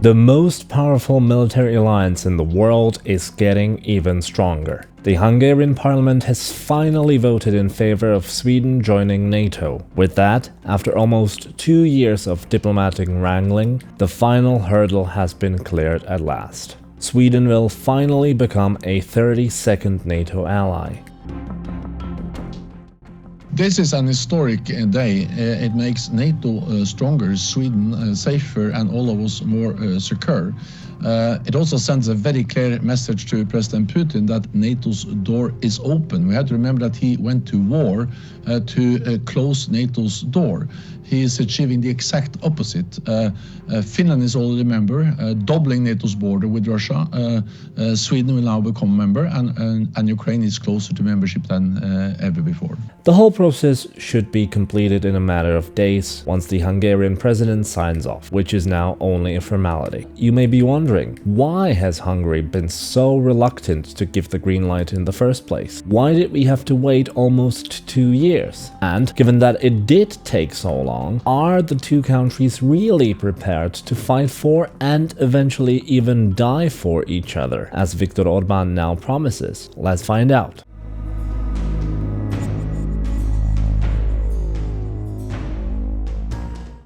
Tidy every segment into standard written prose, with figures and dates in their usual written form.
The most powerful military alliance in the world is getting even stronger. The Hungarian parliament has finally voted in favor of Sweden joining NATO. With that, after almost 2 years of diplomatic wrangling, the final hurdle has been cleared at last. Sweden will finally become a 32nd NATO ally. This is an historic day. It makes NATO stronger, Sweden safer, and all of us more secure. It also sends a very clear message to President Putin that NATO's door is open. We have to remember that he went to war to close NATO's door. He is achieving the exact opposite. Finland is already a member, doubling NATO's border with Russia. Sweden will now become a member, and Ukraine is closer to membership than ever before. The whole process should be completed in a matter of days once the Hungarian president signs off, which is now only a formality. You may be wondering, why has Hungary been so reluctant to give the green light in the first place? Why did we have to wait almost 2 years? And given that it did take so long, are the two countries really prepared to fight for and eventually even die for each other, as Viktor Orbán now promises? Let's find out.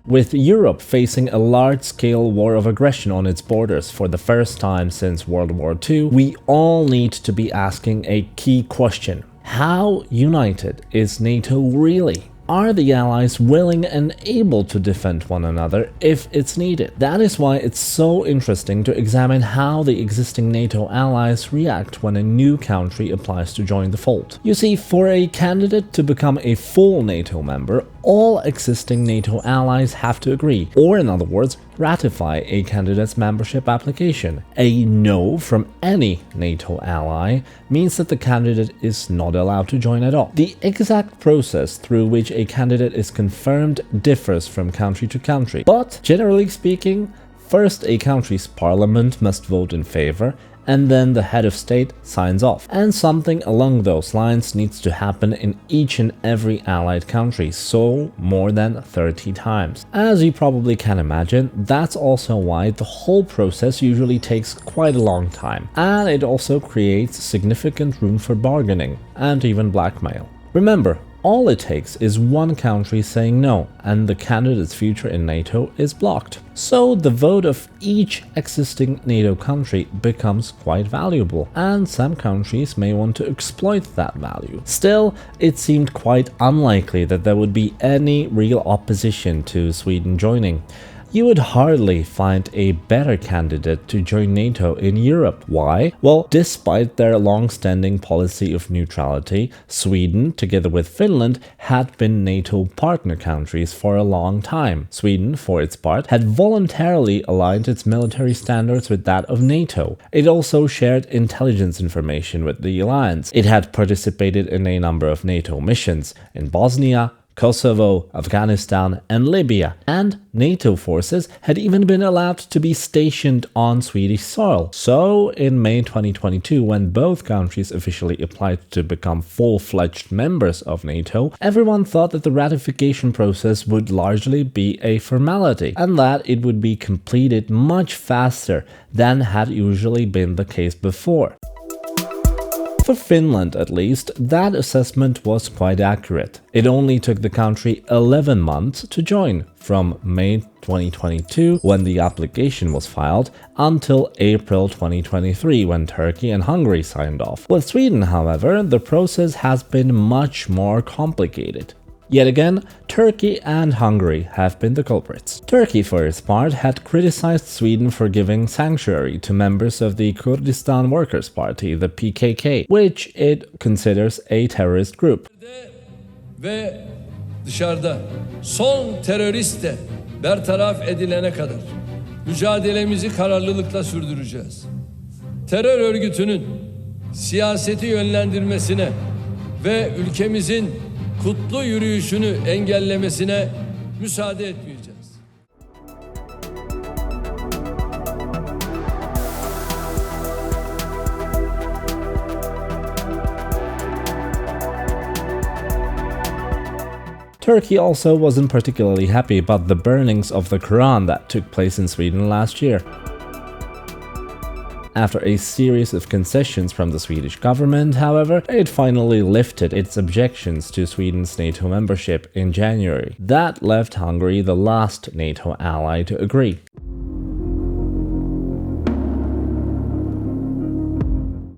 With Europe facing a large-scale war of aggression on its borders for the first time since World War II, we all need to be asking a key question. How united is NATO really? Are the allies willing and able to defend one another if it's needed? That is why it's so interesting to examine how the existing NATO allies react when a new country applies to join the fold. You see, for a candidate to become a full NATO member, all existing NATO allies have to agree, or in other words, ratify a candidate's membership application. A no from any NATO ally means that the candidate is not allowed to join at all. The exact process through which a candidate is confirmed differs from country to country, but generally speaking, first a country's parliament must vote in favor, and then the head of state signs off. And something along those lines needs to happen in each and every allied country, so more than 30 times. As you probably can imagine, that's also why the whole process usually takes quite a long time, and it also creates significant room for bargaining and even blackmail. Remember, all it takes is one country saying no, and the candidate's future in NATO is blocked. So the vote of each existing NATO country becomes quite valuable, and some countries may want to exploit that value. Still, it seemed quite unlikely that there would be any real opposition to Sweden joining. You would hardly find a better candidate to join NATO in Europe. Why? Well, despite their long-standing policy of neutrality, Sweden, together with Finland, had been NATO partner countries for a long time. Sweden, for its part, had voluntarily aligned its military standards with that of NATO. It also shared intelligence information with the alliance. It had participated in a number of NATO missions in Bosnia, Kosovo, Afghanistan, and Libya, and NATO forces had even been allowed to be stationed on Swedish soil. So, in May 2022, when both countries officially applied to become full-fledged members of NATO, everyone thought that the ratification process would largely be a formality, and that it would be completed much faster than had usually been the case before. For Finland, at least, that assessment was quite accurate. It only took the country 11 months to join, from May 2022, when the application was filed, until April 2023, when Turkey and Hungary signed off. With Sweden, however, the process has been much more complicated. Yet again, Turkey and Hungary have been the culprits. Turkey, for its part, had criticized Sweden for giving sanctuary to members of the Kurdistan Workers' Party, the PKK, which it considers a terrorist group. Ve dışarıda son terörist de bertaraf edilene kadar mücadelemizi kararlılıkla sürdüreceğiz. Terör örgütünün siyaseti yönlendirmesine ve ülkemizin kutlu yürüyüşünü engellemesine müsaade etmeyeceğiz. Turkey also wasn't particularly happy about the burnings of the Quran that took place in Sweden last year. After a series of concessions from the Swedish government, however, it finally lifted its objections to Sweden's NATO membership in January. That left Hungary the last NATO ally to agree.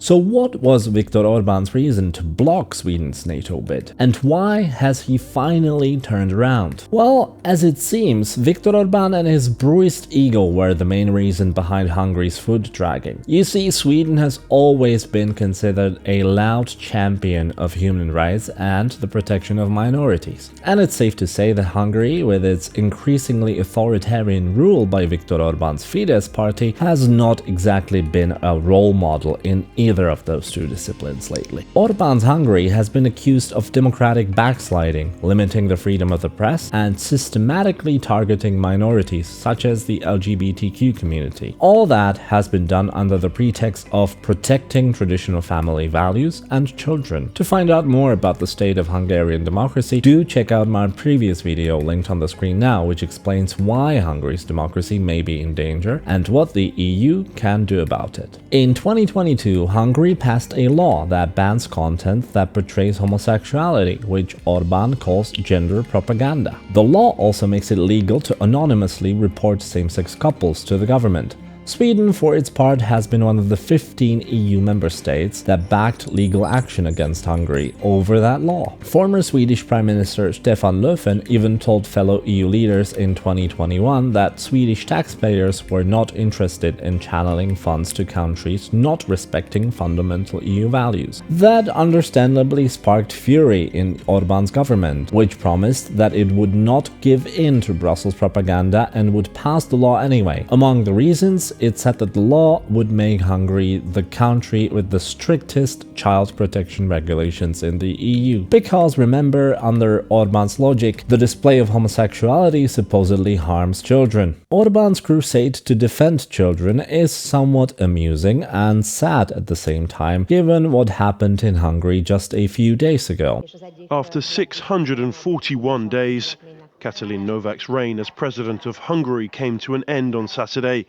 So what was Viktor Orbán's reason to block Sweden's NATO bid? And why has he finally turned around? Well, as it seems, Viktor Orbán and his bruised ego were the main reason behind Hungary's foot dragging. You see, Sweden has always been considered a loud champion of human rights and the protection of minorities. And it's safe to say that Hungary, with its increasingly authoritarian rule by Viktor Orbán's Fidesz party, has not exactly been a role model in either of those two disciplines lately. Orbán's Hungary has been accused of democratic backsliding, limiting the freedom of the press, and systematically targeting minorities such as the LGBTQ community. All that has been done under the pretext of protecting traditional family values and children. To find out more about the state of Hungarian democracy, do check out my previous video linked on the screen now, which explains why Hungary's democracy may be in danger and what the EU can do about it. In 2022, Hungary passed a law that bans content that portrays homosexuality, which Orbán calls gender propaganda. The law also makes it legal to anonymously report same-sex couples to the government. Sweden, for its part, has been one of the 15 EU member states that backed legal action against Hungary over that law. Former Swedish Prime Minister Stefan Löfven even told fellow EU leaders in 2021 that Swedish taxpayers were not interested in channeling funds to countries not respecting fundamental EU values. That understandably sparked fury in Orbán's government, which promised that it would not give in to Brussels propaganda and would pass the law anyway. Among the reasons, it said that the law would make Hungary the country with the strictest child protection regulations in the EU. Because remember, under Orbán's logic, the display of homosexuality supposedly harms children. Orbán's crusade to defend children is somewhat amusing and sad at the same time, given what happened in Hungary just a few days ago. After 641 days, Katalin Novak's reign as president of Hungary came to an end on Saturday.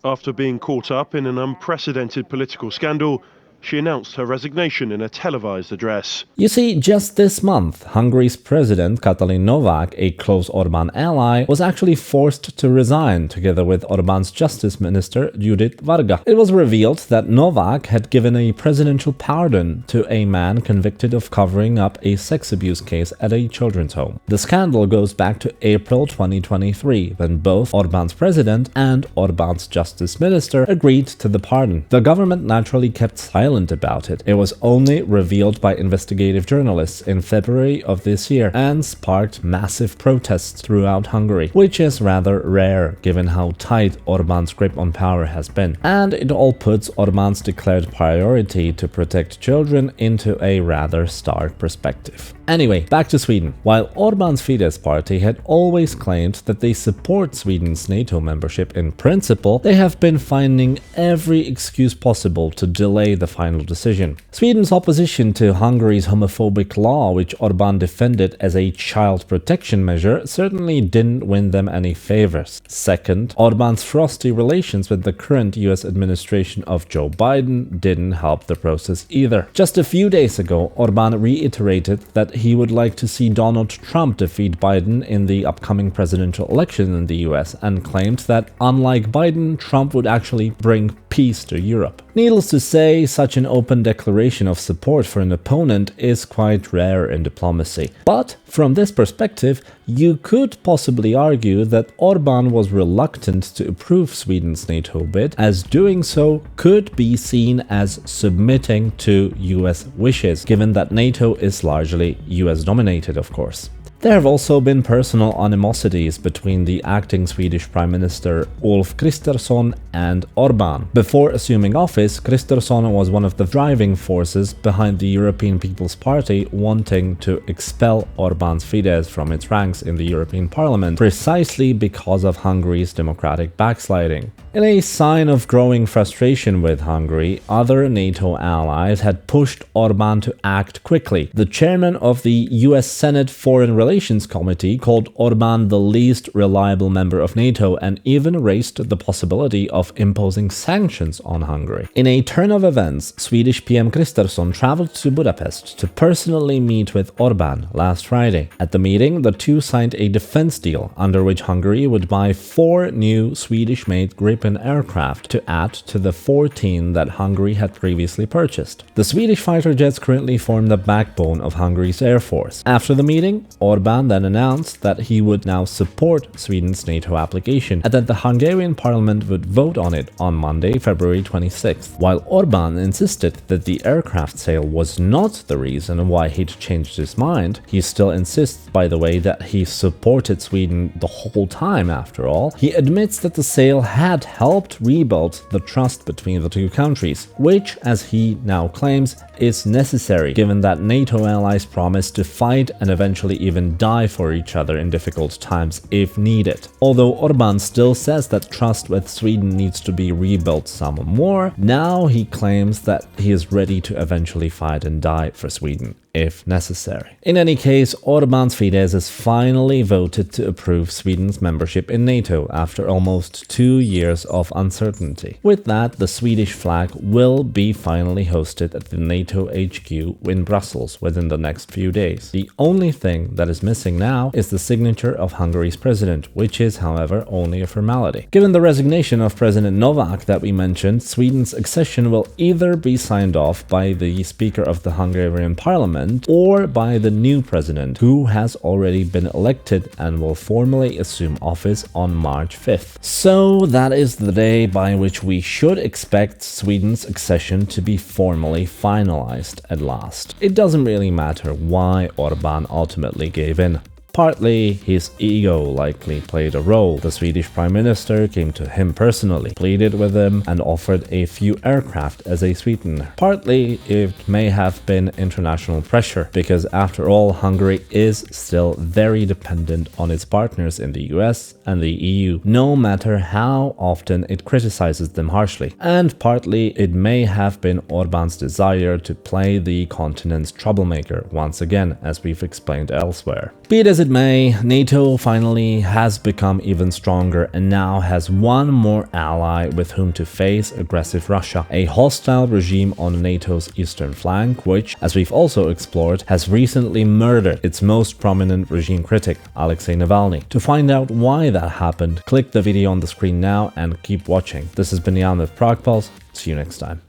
After being caught up in an unprecedented political scandal, she announced her resignation in a televised address. You see, just this month, Hungary's president Katalin Novak, a close Orbán ally, was actually forced to resign together with Orbán's justice minister Judith Varga. It was revealed that Novak had given a presidential pardon to a man convicted of covering up a sex abuse case at a children's home. The scandal goes back to April 2023, when both Orbán's president and Orbán's justice minister agreed to the pardon. The government naturally kept silent about it. It was only revealed by investigative journalists in February of this year and sparked massive protests throughout Hungary, which is rather rare given how tight Orbán's grip on power has been. And it all puts Orbán's declared priority to protect children into a rather stark perspective. Anyway, back to Sweden. While Orbán's Fidesz party had always claimed that they support Sweden's NATO membership in principle, they have been finding every excuse possible to delay the final decision. Sweden's opposition to Hungary's homophobic law, which Orbán defended as a child protection measure, certainly didn't win them any favors. Second, Orbán's frosty relations with the current US administration of Joe Biden didn't help the process either. Just a few days ago, Orbán reiterated that he would like to see Donald Trump defeat Biden in the upcoming presidential election in the US and claimed that, unlike Biden, Trump would actually bring peace to Europe. Needless to say, such an open declaration of support for an opponent is quite rare in diplomacy. But from this perspective, you could possibly argue that Orbán was reluctant to approve Sweden's NATO bid, as doing so could be seen as submitting to US wishes, given that NATO is largely US dominated, of course. There have also been personal animosities between the acting Swedish Prime Minister Ulf Kristersson and Orbán. Before assuming office, Kristersson was one of the driving forces behind the European People's Party wanting to expel Orbán's Fidesz from its ranks in the European Parliament, precisely because of Hungary's democratic backsliding. In a sign of growing frustration with Hungary, other NATO allies had pushed Orbán to act quickly. The chairman of the US Senate Foreign Relations Committee called Orbán the least reliable member of NATO and even raised the possibility of imposing sanctions on Hungary. In a turn of events, Swedish PM Kristersson traveled to Budapest to personally meet with Orbán last Friday. At the meeting, the two signed a defense deal under which Hungary would buy 4 new Swedish-made Gripen aircraft to add to the 14 that Hungary had previously purchased. The Swedish fighter jets currently form the backbone of Hungary's air force. After the meeting, Orbán then announced that he would now support Sweden's NATO application and that the Hungarian parliament would vote on it on Monday, February 26th. While Orbán insisted that the aircraft sale was not the reason why he'd changed his mind, he still insists, by the way, that he supported Sweden the whole time after all. He admits that the sale had helped rebuild the trust between the two countries, which, as he now claims, is necessary given that NATO allies promise to fight and eventually even die for each other in difficult times if needed. Although Orbán still says that trust with Sweden needs to be rebuilt some more, now he claims that he is ready to eventually fight and die for Sweden if necessary. In any case, Orbán's Fidesz has finally voted to approve Sweden's membership in NATO after almost 2 years of uncertainty. With that, the Swedish flag will be finally hosted at the NATO HQ in Brussels within the next few days. The only thing that is missing now is the signature of Hungary's president, which is, however, only a formality. Given the resignation of President Novak that we mentioned, Sweden's accession will either be signed off by the Speaker of the Hungarian Parliament or by the new president, who has already been elected and will formally assume office on March 5th. So that is the day by which we should expect Sweden's accession to be formally finalized at last. It doesn't really matter why Orbán ultimately gave in. Partly, his ego likely played a role. The Swedish Prime Minister came to him personally, pleaded with him, and offered a few aircraft as a sweetener. Partly, it may have been international pressure, because after all, Hungary is still very dependent on its partners in the US and the EU, no matter how often it criticizes them harshly. And partly, it may have been Orbán's desire to play the continent's troublemaker once again, as we've explained elsewhere. Be it as it may, NATO finally has become even stronger and now has one more ally with whom to face aggressive Russia, a hostile regime on NATO's eastern flank, which, as we've also explored, has recently murdered its most prominent regime critic, Alexei Navalny. To find out why that happened, click the video on the screen now and keep watching. This has been Jan with Prague Pulse. See you next time.